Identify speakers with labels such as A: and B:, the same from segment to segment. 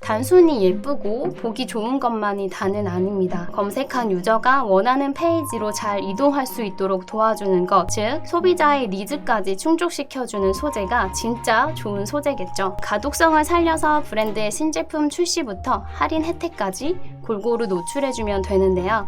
A: 단순히 예쁘고 보기 좋은 것만이 다는 아닙니다. 검색한 유저가 원하는 페이지로 잘 이동할 수 있도록 도와주는 것, 즉 소비자의 니즈까지 충족시켜주는 소재가 진짜 좋은 소재겠죠. 가독성을 살려서 브랜드의 신제품 출시부터 할인 혜택까지 골고루 노출해주면 되는데요.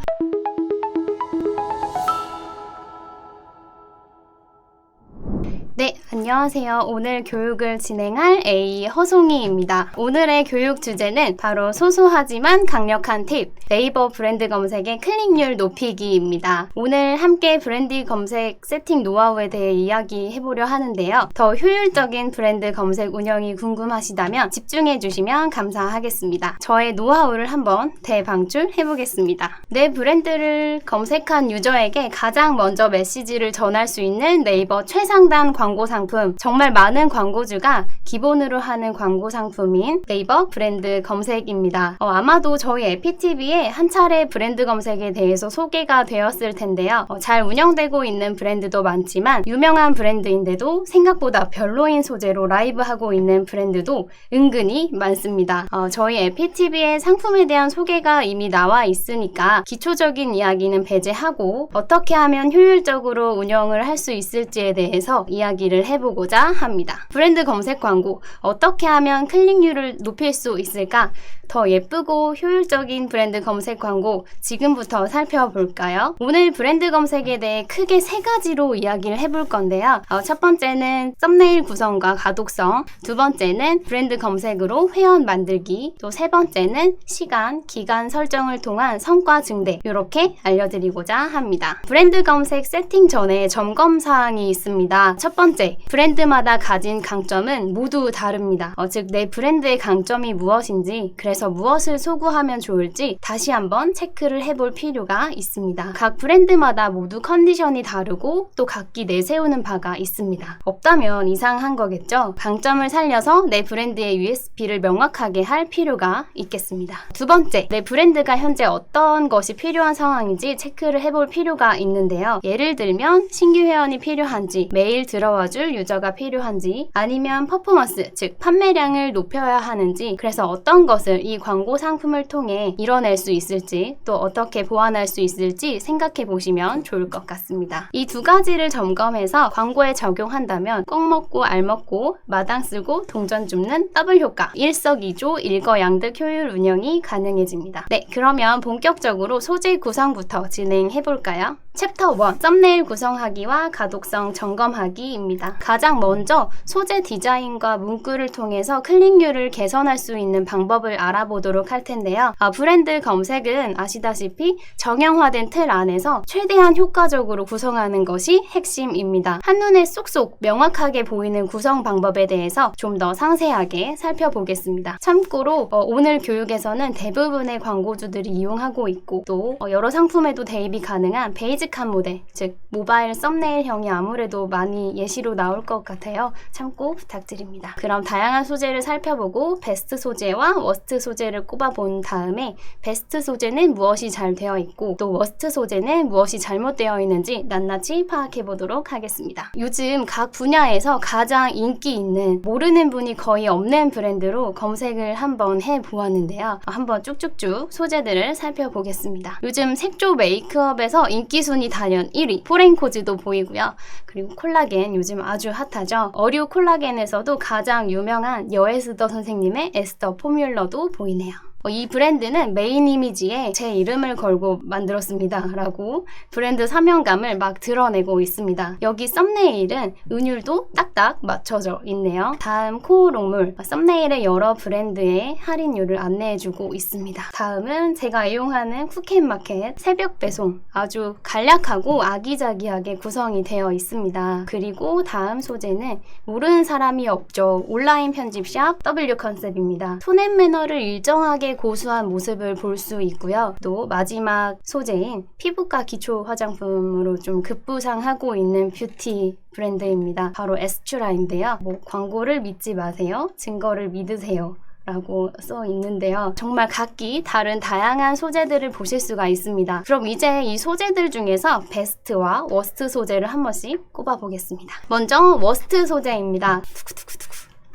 A: 네, 안녕하세요. 오늘 교육을 진행할 A 허송이입니다. 오늘의 교육 주제는 바로 소소하지만 강력한 팁, 네이버 브랜드 검색의 클릭률 높이기입니다. 오늘 함께 브랜드 검색 세팅 노하우에 대해 이야기해보려 하는데요. 더 효율적인 브랜드 검색 운영이 궁금하시다면 집중해 주시면 감사하겠습니다. 저의 노하우를 한번 대방출해보겠습니다. 내 브랜드를 검색한 유저에게 가장 먼저 메시지를 전할 수 있는 네이버 최상단 광고 상품, 정말 많은 광고주가 기본으로 하는 광고 상품인 네이버 브랜드 검색입니다. 아마도 저희 에피TV에 한 차례 브랜드 검색에 대해서 소개가 되었을 텐데요. 잘 운영되고 있는 브랜드도 많지만 유명한 브랜드인데도 생각보다 별로인 소재로 라이브하고 있는 브랜드도 은근히 많습니다. 저희 에피TV에 상품에 대한 소개가 이미 나와 있으니까 기초적인 이야기는 배제하고 어떻게 하면 효율적으로 운영을 할 수 있을지에 대해서 이야기를 해보고자 합니다. 브랜드 검색 광고, 어떻게 하면 클릭률을 높일 수 있을까? 더 예쁘고 효율적인 브랜드 검색 광고 지금부터 살펴볼까요? 오늘 브랜드 검색에 대해 크게 세 가지로 이야기를 해볼 건데요. 첫 번째는 썸네일 구성과 가독성, 두 번째는 브랜드 검색으로 회원 만들기, 또 세 번째는 시간, 기간 설정을 통한 성과 증대, 이렇게 알려드리고자 합니다. 브랜드 검색 세팅 전에 점검사항이 있습니다. 첫 번째, 브랜드마다 가진 강점은 모두 다릅니다. 즉 내 브랜드의 강점이 무엇인지, 그래서 무엇을 소구하면 좋을지 다시 한번 체크를 해볼 필요가 있습니다. 각 브랜드마다 모두 컨디션이 다르고 또 각기 내세우는 바가 있습니다. 없다면 이상한 거겠죠? 강점을 살려서 내 브랜드의 USP를 명확하게 할 필요가 있겠습니다. 두 번째, 내 브랜드가 현재 어떤 것이 필요한 상황인지 체크를 해볼 필요가 있는데요. 예를 들면 신규 회원이 필요한지, 매일 들어와줄 유저가 필요한지, 아니면 퍼포먼스, 즉 판매량을 높여야 하는지, 그래서 어떤 것을 이 광고 상품을 통해 이뤄낼 수 있을지, 또 어떻게 보완할 수 있을지 생각해 보시면 좋을 것 같습니다. 이 두 가지를 점검해서 광고에 적용한다면 껌 먹고 알 먹고 마당 쓰고 동전 줍는 더블 효과, 일석이조 일거양득 효율 운영이 가능해집니다. 네, 그러면 본격적으로 소재 구성부터 진행해 볼까요? 챕터 1, 썸네일 구성하기와 가독성 점검하기입니다. 가장 먼저 소재 디자인과 문구를 통해서 클릭률을 개선할 수 있는 방법을 알아보도록 할 텐데요. 브랜드 검색은 아시다시피 정형화된 틀 안에서 최대한 효과적으로 구성하는 것이 핵심입니다. 한눈에 쏙쏙 명확하게 보이는 구성 방법에 대해서 좀 더 상세하게 살펴보겠습니다. 참고로 오늘 교육에서는 대부분의 광고주들이 이용하고 있고 또 여러 상품에도 대입이 가능한 베이직한 모델, 즉 모바일 썸네일형이 아무래도 많이 예시로 나올 것 같아요. 참고 부탁드립니다. 그럼 다양한 소재를 살펴보고 베스트 소재와 워스트 소재를 꼽아본 다음에 베스트 소재는 무엇이 잘 되어 있고 또 워스트 소재는 무엇이 잘못되어 있는지 낱낱이 파악해 보도록 하겠습니다. 요즘 각 분야에서 가장 인기 있는, 모르는 분이 거의 없는 브랜드로 검색을 한번 해보았는데요. 한번 쭉쭉쭉 소재들을 살펴보겠습니다. 요즘 색조 메이크업에서 인기 순위 단연 1위, 포렌코즈도 보이고요. 그리고 콜라겐 요즘 아주 핫하죠. 어류 콜라겐에서도 가장 유명한 여에스더 선생님의 에스더 포뮬러도 보이네요. 이 브랜드는 메인 이미지에 제 이름을 걸고 만들었습니다 라고 브랜드 사명감을 막 드러내고 있습니다. 여기 썸네일은 은율도 딱딱 맞춰져 있네요. 다음 코어롱물, 썸네일의 여러 브랜드의 할인율을 안내해주고 있습니다. 다음은 제가 이용하는 쿠켓마켓 새벽 배송, 아주 간략하고 아기자기하게 구성이 되어 있습니다. 그리고 다음 소재는 모르는 사람이 없죠. 온라인 편집샵 W 컨셉입니다. 톤앤 매너를 일정하게 고수한 모습을 볼 수 있고요. 또 마지막 소재인 피부과 기초 화장품으로 좀 급부상하고 있는 뷰티 브랜드입니다. 바로 에스츄라인데요. 광고를 믿지 마세요. 증거를 믿으세요. 라고 써 있는데요. 정말 각기 다른 다양한 소재들을 보실 수가 있습니다. 그럼 이제 이 소재들 중에서 베스트와 워스트 소재를 한 번씩 꼽아 보겠습니다. 먼저 워스트 소재입니다.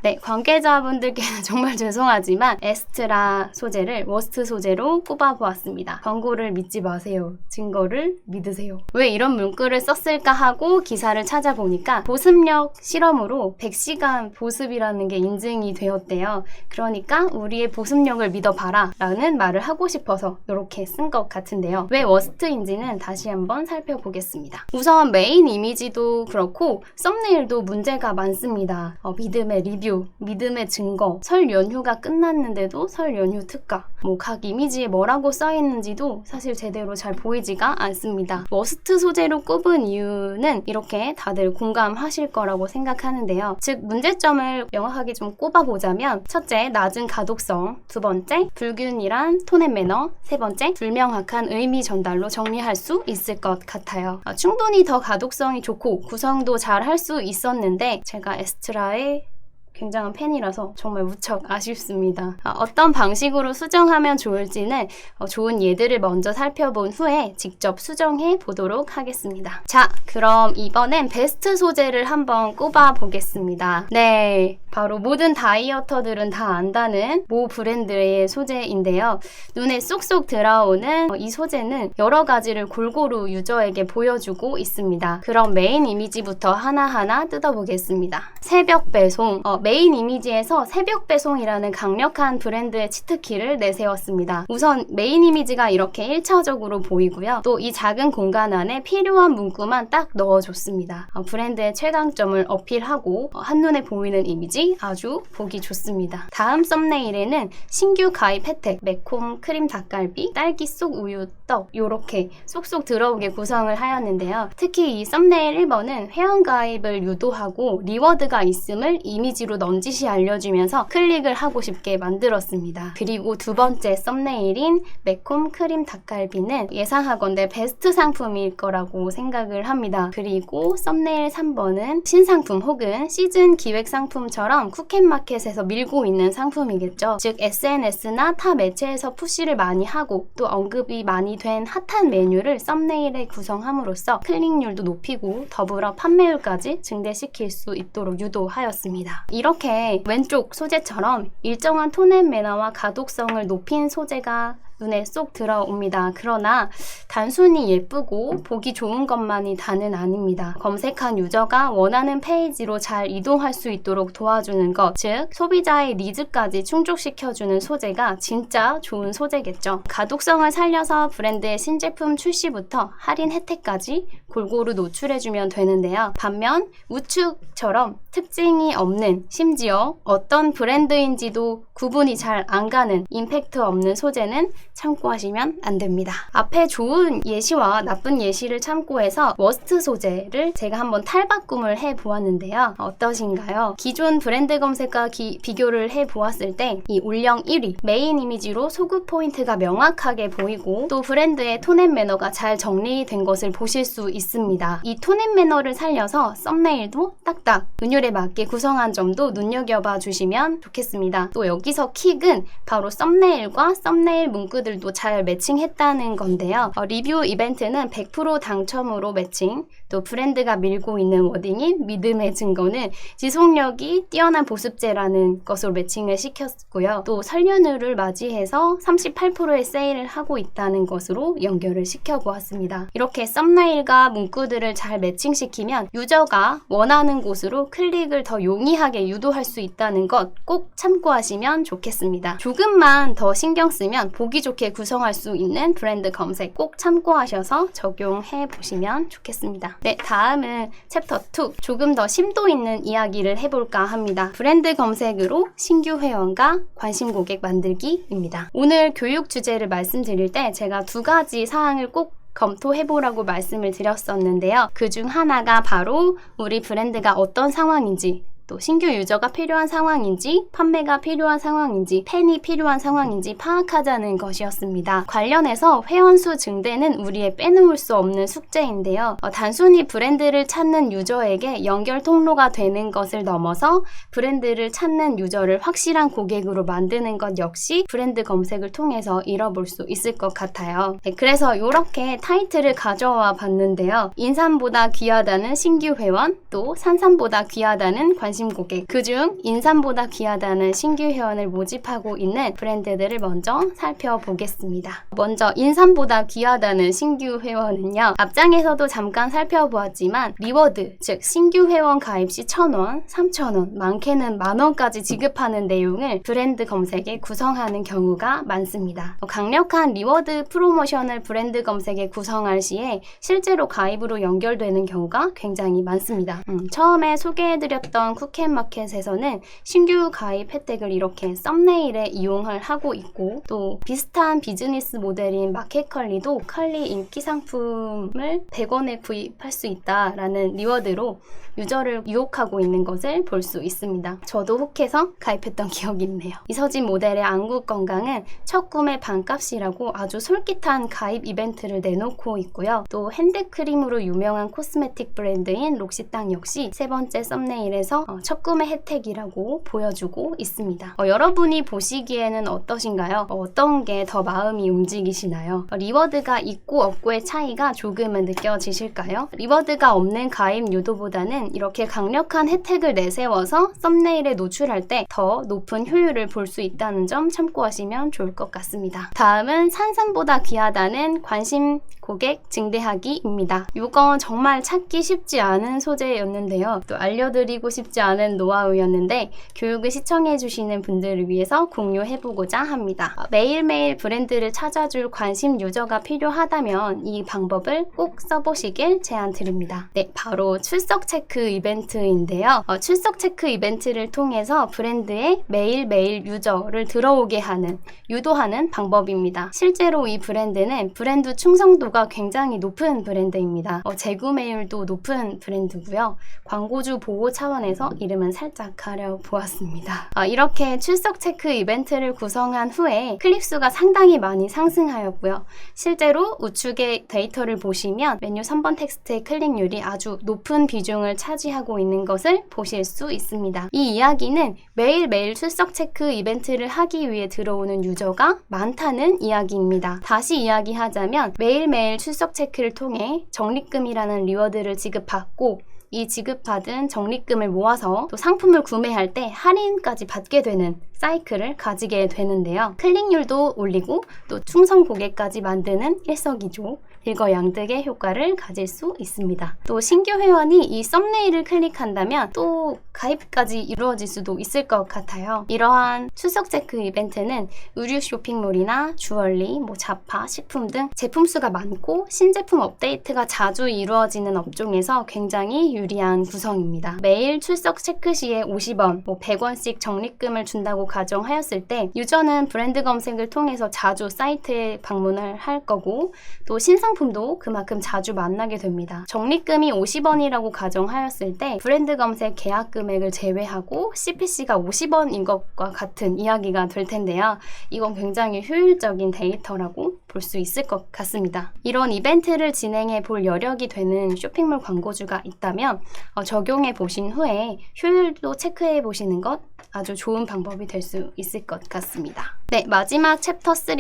A: 네, 관계자분들께는 정말 죄송하지만 에스트라 소재를 워스트 소재로 꼽아보았습니다. 광고를 믿지 마세요. 증거를 믿으세요. 왜 이런 문구를 썼을까 하고 기사를 찾아보니까 보습력 실험으로 100시간 보습이라는 게 인증이 되었대요. 그러니까 우리의 보습력을 믿어봐라 라는 말을 하고 싶어서 이렇게 쓴 것 같은데요. 왜 워스트인지는 다시 한번 살펴보겠습니다. 우선 메인 이미지도 그렇고 썸네일도 문제가 많습니다. 믿음의 리뷰, 믿음의 증거, 설 연휴가 끝났는데도 설 연휴 특가, 각 이미지에 뭐라고 써있는지도 사실 제대로 잘 보이지가 않습니다. 워스트 소재로 꼽은 이유는 이렇게 다들 공감하실 거라고 생각하는데요. 즉 문제점을 명확하게 좀 꼽아보자면 첫째, 낮은 가독성, 두 번째, 불균일한 톤 앤 매너, 세 번째, 불명확한 의미 전달로 정리할 수 있을 것 같아요. 충분히 더 가독성이 좋고 구성도 잘 할 수 있었는데 제가 에스트라의 굉장한 팬이라서 정말 무척 아쉽습니다. 어떤 방식으로 수정하면 좋을지는 좋은 예들을 먼저 살펴본 후에 직접 수정해 보도록 하겠습니다. 자, 그럼 이번엔 베스트 소재를 한번 꼽아 보겠습니다. 네, 바로 모든 다이어터들은 다 안다는 모 브랜드의 소재인데요. 눈에 쏙쏙 들어오는 이 소재는 여러 가지를 골고루 유저에게 보여주고 있습니다. 그럼 메인 이미지부터 하나하나 뜯어보겠습니다. 새벽 배송, 메인 이미지에서 새벽 배송이라는 강력한 브랜드의 치트키를 내세웠습니다. 우선 메인 이미지가 이렇게 1차적으로 보이고요. 또 이 작은 공간 안에 필요한 문구만 딱 넣어줬습니다. 브랜드의 최강점을 어필하고 한눈에 보이는 이미지 아주 보기 좋습니다. 다음 썸네일에는 신규 가입 혜택, 매콤 크림 닭갈비, 딸기 속 우유 떡 이렇게 쏙쏙 들어오게 구성을 하였는데요. 특히 이 썸네일 1번은 회원 가입을 유도하고 리워드가 있음을 이미지로 넌지시 알려주면서 클릭을 하고 싶게 만들었습니다. 그리고 두 번째 썸네일인 매콤 크림 닭갈비는 예상하건대 베스트 상품일 거라고 생각을 합니다. 그리고 썸네일 3번은 신상품 혹은 시즌 기획 상품처럼 쿠켓마켓에서 밀고 있는 상품이겠죠. 즉 SNS나 타 매체에서 푸시를 많이 하고 또 언급이 많이 된 핫한 메뉴를 썸네일에 구성함으로써 클릭률도 높이고 더불어 판매율까지 증대시킬 수 있도록 유도하였습니다. 이렇게 왼쪽 소재처럼 일정한 톤 앤 매너와 가독성을 높인 소재가 눈에 쏙 들어옵니다. 그러나 단순히 예쁘고 보기 좋은 것만이 다는 아닙니다. 검색한 유저가 원하는 페이지로 잘 이동할 수 있도록 도와주는 것, 즉 소비자의 니즈까지 충족시켜주는 소재가 진짜 좋은 소재겠죠. 가독성을 살려서 브랜드의 신제품 출시부터 할인 혜택까지 골고루 노출해주면 되는데요. 반면 우측처럼 특징이 없는, 심지어 어떤 브랜드인지도 구분이 잘 안 가는 임팩트 없는 소재는 참고하시면 안 됩니다. 앞에 좋은 예시와 나쁜 예시를 참고해서 워스트 소재를 제가 한번 탈바꿈을 해보았는데요. 어떠신가요? 기존 브랜드 검색과 비교를 해보았을 때 이 올영 1위, 메인 이미지로 소구 포인트가 명확하게 보이고 또 브랜드의 톤 앤 매너가 잘 정리된 것을 보실 수 있습니다. 이 톤 앤 매너를 살려서 썸네일도 딱딱 은율에 맞게 구성한 점도 눈여겨봐 주시면 좋겠습니다. 또 여기서 킥은 바로 썸네일과 썸네일 문구들도 잘 매칭했다는 건데요. 리뷰 이벤트는 100% 당첨으로 매칭, 또 브랜드가 밀고 있는 워딩인 믿음의 증거는 지속력이 뛰어난 보습제라는 것으로 매칭을 시켰고요. 또 설 연휴를 맞이해서 38%의 세일을 하고 있다는 것으로 연결을 시켜보았습니다. 이렇게 썸네일과 문구들을 잘 매칭시키면 유저가 원하는 곳으로 클릭을 더 용이하게 유도할 수 있다는 것 꼭 참고하시면 좋겠습니다. 조금만 더 신경 쓰면 보기 좋게 구성할 수 있는 브랜드 검색 꼭 참고하셔서 적용해 보시면 좋겠습니다. 네, 다음은 챕터 2, 조금 더 심도 있는 이야기를 해볼까 합니다. 브랜드 검색으로 신규 회원과 관심 고객 만들기입니다. 오늘 교육 주제를 말씀드릴 때 제가 두 가지 사항을 꼭 검토해보라고 말씀을 드렸었는데요. 그중 하나가 바로 우리 브랜드가 어떤 상황인지, 또 신규 유저가 필요한 상황인지, 판매가 필요한 상황인지, 팬이 필요한 상황인지 파악하자는 것이었습니다. 관련해서 회원수 증대는 우리의 빼놓을 수 없는 숙제인데요. 단순히 브랜드를 찾는 유저에게 연결 통로가 되는 것을 넘어서 브랜드를 찾는 유저를 확실한 고객으로 만드는 것 역시 브랜드 검색을 통해서 이뤄볼 수 있을 것 같아요. 네, 그래서 이렇게 타이틀을 가져와 봤는데요. 인삼보다 귀하다는 신규 회원, 또 산삼보다 귀하다는 관심 관심 고객, 그중 인삼보다 귀하다는 신규 회원을 모집하고 있는 브랜드들을 먼저 살펴보겠습니다. 먼저 인삼보다 귀하다는 신규 회원은요, 앞장에서도 잠깐 살펴보았지만 리워드, 즉 신규 회원 가입 시 1,000원, 3,000원, 많게는 만원까지 지급하는 내용을 브랜드 검색에 구성하는 경우가 많습니다. 강력한 리워드 프로모션을 브랜드 검색에 구성할 시에 실제로 가입으로 연결되는 경우가 굉장히 많습니다. 처음에 소개해드렸던 쿠켓마켓에서는 신규 가입 혜택을 이렇게 썸네일에 이용을 하고 있고, 또 비슷한 비즈니스 모델인 마켓컬리도 컬리 인기 상품을 100원에 구입할 수 있다라는 리워드로 유저를 유혹하고 있는 것을 볼 수 있습니다. 저도 혹해서 가입했던 기억이 있네요. 이서진 모델의 안구 건강은 첫 구매 반값이라고 아주 솔깃한 가입 이벤트를 내놓고 있고요. 또 핸드크림으로 유명한 코스메틱 브랜드인 록시땅 역시 세 번째 썸네일에서 첫 구매 혜택이라고 보여주고 있습니다. 여러분이 보시기에는 어떠신가요? 어떤 게 더 마음이 움직이시나요? 리워드가 있고 없고의 차이가 조금은 느껴지실까요? 리워드가 없는 가입 유도보다는 이렇게 강력한 혜택을 내세워서 썸네일에 노출할 때 더 높은 효율을 볼 수 있다는 점 참고하시면 좋을 것 같습니다. 다음은 산삼보다 귀하다는 관심 고객 증대하기입니다. 이건 정말 찾기 쉽지 않은 소재였는데요. 또 알려드리고 싶지 않은 노하우였는데 교육을 시청해주시는 분들을 위해서 공유해보고자 합니다. 매일매일 브랜드를 찾아줄 관심 유저가 필요하다면 이 방법을 꼭 써보시길 제안드립니다. 네, 바로 출석 체크 이벤트인데요. 출석 체크 이벤트를 통해서 브랜드에 매일매일 유저를 들어오게 하는, 유도하는 방법입니다. 실제로 이 브랜드는 브랜드 충성도가 굉장히 높은 브랜드입니다. 재구매율도 높은 브랜드고요. 광고주 보호 차원에서 이름은 살짝 가려보았습니다. 이렇게 출석 체크 이벤트를 구성한 후에 클릭수가 상당히 많이 상승하였고요. 실제로 우측의 데이터를 보시면 메뉴 3번 텍스트의 클릭률이 아주 높은 비중을 차지하고 있는 것을 보실 수 있습니다. 이 이야기는 매일매일 출석 체크 이벤트를 하기 위해 들어오는 유저가 많다는 이야기입니다. 다시 이야기하자면 매일매일 출석 체크를 통해 적립금이라는 리워드를 지급받고, 이 지급받은 적립금을 모아서 또 상품을 구매할 때 할인까지 받게 되는 사이클을 가지게 되는데요. 클릭률도 올리고 또 충성 고객까지 만드는 일석이조, 일거양득의 효과를 가질 수 있습니다. 또 신규 회원이 이 썸네일을 클릭한다면 또 가입까지 이루어질 수도 있을 것 같아요. 이러한 출석 체크 이벤트는 의류 쇼핑몰이나 주얼리, 자파, 식품 등 제품 수가 많고 신제품 업데이트가 자주 이루어지는 업종에서 굉장히 유리한 구성입니다. 매일 출석 체크 시에 50원, 100원씩 적립금을 준다고 가정하였을 때 유저는 브랜드 검색을 통해서 자주 사이트에 방문을 할 거고, 또 신상품도 그만큼 자주 만나게 됩니다. 적립금이 50원이라고 가정하였을 때 브랜드 검색 계약 금액을 제외하고 CPC가 50원인 것과 같은 이야기가 될 텐데요. 이건 굉장히 효율적인 데이터라고 볼 수 있을 것 같습니다. 이런 이벤트를 진행해 볼 여력이 되는 쇼핑몰 광고주가 있다면 적용해 보신 후에 효율도 체크해 보시는 것 아주 좋은 방법이 될 수 있을 것 같습니다. 네, 마지막 챕터 3,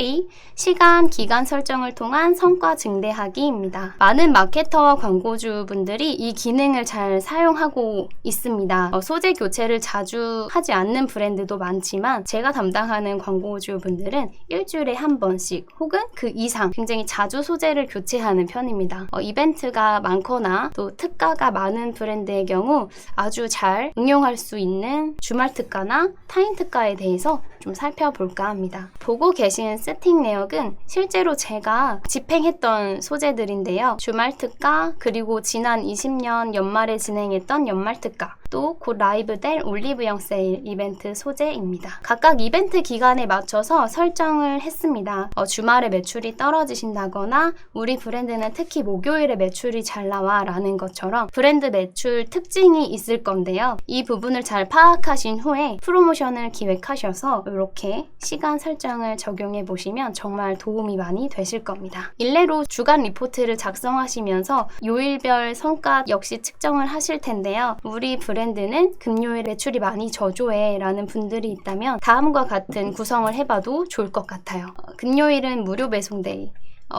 A: 시간, 기간 설정을 통한 성과 증대하기입니다. 많은 마케터와 광고주분들이 이 기능을 잘 사용하고 있습니다. 소재 교체를 자주 하지 않는 브랜드도 많지만 제가 담당하는 광고주분들은 일주일에 한 번씩 혹은 그 이상 굉장히 자주 소재를 교체하는 편입니다. 이벤트가 많거나 또 특가가 많은 브랜드의 경우 아주 잘 응용할 수 있는 주말 특가나 타임 특가에 대해서 좀 살펴볼까 합니다. 보고 계신 세팅 내역은 실제로 제가 집행했던 소재들인데요. 주말 특가, 그리고 지난 20년 연말에 진행했던 연말 특가, 또 곧 라이브 될 올리브영 세일 이벤트 소재입니다. 각각 이벤트 기간에 맞춰서 설정을 했습니다. 주말에 매출이 떨어지신다거나 우리 브랜드는 특히 목요일에 매출이 잘 나와 라는 것처럼 브랜드 매출 특징이 있을 건데요. 이 부분을 잘 파악하신 후에 프로모션을 기획하셔서 이렇게 시간 설정을 적용해 보시면 정말 도움이 많이 되실 겁니다. 일례로 주간 리포트를 작성하시면서 요일별 성과 역시 측정을 하실 텐데요. 우리 브랜드는 금요일 매출이 많이 저조해 라는 분들이 있다면 다음과 같은 구성을 해봐도 좋을 것 같아요. 금요일은 무료 배송 데이,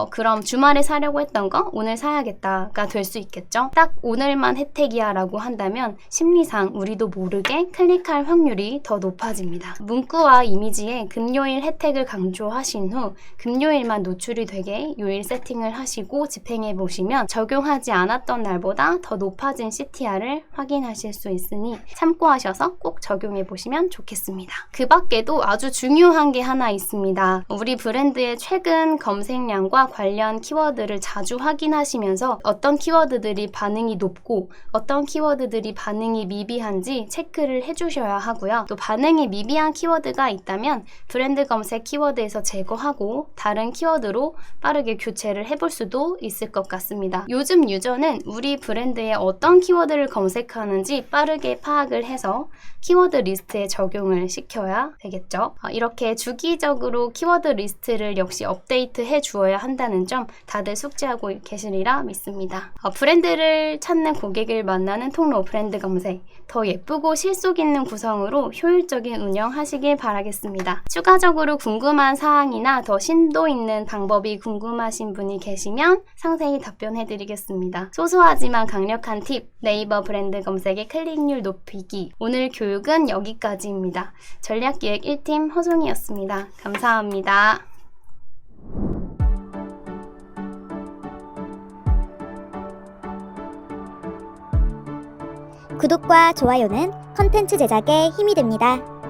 A: 그럼 주말에 사려고 했던 거 오늘 사야겠다가 될 수 있겠죠. 딱 오늘만 혜택이야 라고 한다면 심리상 우리도 모르게 클릭할 확률이 더 높아집니다. 문구와 이미지에 금요일 혜택을 강조하신 후 금요일만 노출이 되게 요일 세팅을 하시고 집행해 보시면 적용하지 않았던 날보다 더 높아진 CTR을 확인하실 수 있으니 참고하셔서 꼭 적용해 보시면 좋겠습니다. 그 밖에도 아주 중요한 게 하나 있습니다. 우리 브랜드의 최근 검색량과 관련 키워드를 자주 확인하시면서 어떤 키워드들이 반응이 높고 어떤 키워드들이 반응이 미비한지 체크를 해주셔야 하고요. 또 반응이 미비한 키워드가 있다면 브랜드 검색 키워드에서 제거하고 다른 키워드로 빠르게 교체를 해볼 수도 있을 것 같습니다. 요즘 유저는 우리 브랜드의 어떤 키워드를 검색하는지 빠르게 파악을 해서 키워드 리스트에 적용을 시켜야 되겠죠. 이렇게 주기적으로 키워드 리스트를 역시 업데이트 해 주어야 한다는 점 다들 숙지하고 계시리라 믿습니다. 브랜드를 찾는 고객을 만나는 통로 브랜드 검색, 더 예쁘고 실속 있는 구성으로 효율적인 운영하시길 바라겠습니다. 추가적으로 궁금한 사항이나 더 심도 있는 방법이 궁금하신 분이 계시면 상세히 답변해 드리겠습니다. 소소하지만 강력한 팁, 네이버 브랜드 검색의 클릭률 높이기. 오늘 교육은 여기까지입니다. 전략기획 1팀 허송이었습니다. 감사합니다.
B: 구독과 좋아요는 컨텐츠 제작에 힘이 됩니다.